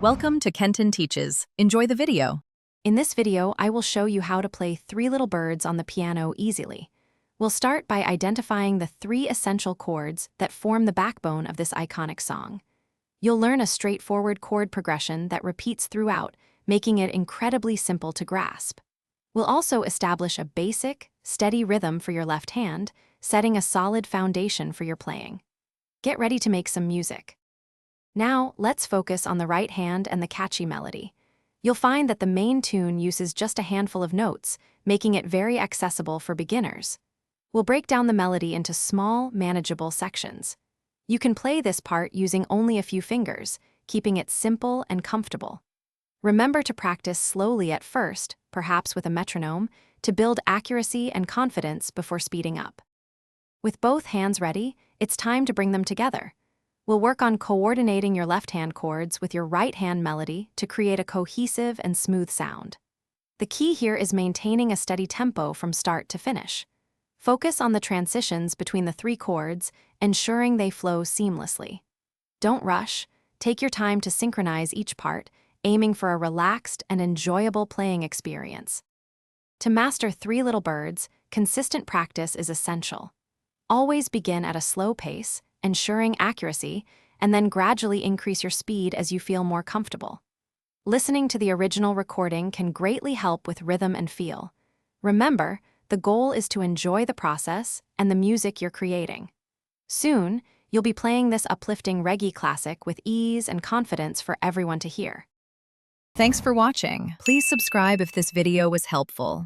Welcome to Kenton Teaches. Enjoy the video. In this video, I will show you how to play Three Little Birds on the piano easily. We'll start by identifying the three essential chords that form the backbone of this iconic song. You'll learn a straightforward chord progression that repeats throughout, making it incredibly simple to grasp. We'll also establish a basic, steady rhythm for your left hand, setting a solid foundation for your playing. Get ready to make some music. Now, let's focus on the right hand and the catchy melody. You'll find that the main tune uses just a handful of notes, making it very accessible for beginners. We'll break down the melody into small, manageable sections. You can play this part using only a few fingers, keeping it simple and comfortable. Remember to practice slowly at first, perhaps with a metronome, to build accuracy and confidence before speeding up. With both hands ready, it's time to bring them together. We'll work on coordinating your left-hand chords with your right-hand melody to create a cohesive and smooth sound. The key here is maintaining a steady tempo from start to finish. Focus on the transitions between the three chords, ensuring they flow seamlessly. Don't rush. Take your time to synchronize each part, aiming for a relaxed and enjoyable playing experience. To master Three Little Birds, consistent practice is essential. Always begin at a slow pace, ensuring accuracy, and then gradually increase your speed as you feel more comfortable. Listening to the original recording can greatly help with rhythm and feel. Remember, the goal is to enjoy the process and the music you're creating. Soon, you'll be playing this uplifting reggae classic with ease and confidence for everyone to hear. Thanks for watching. Please subscribe if this video was helpful.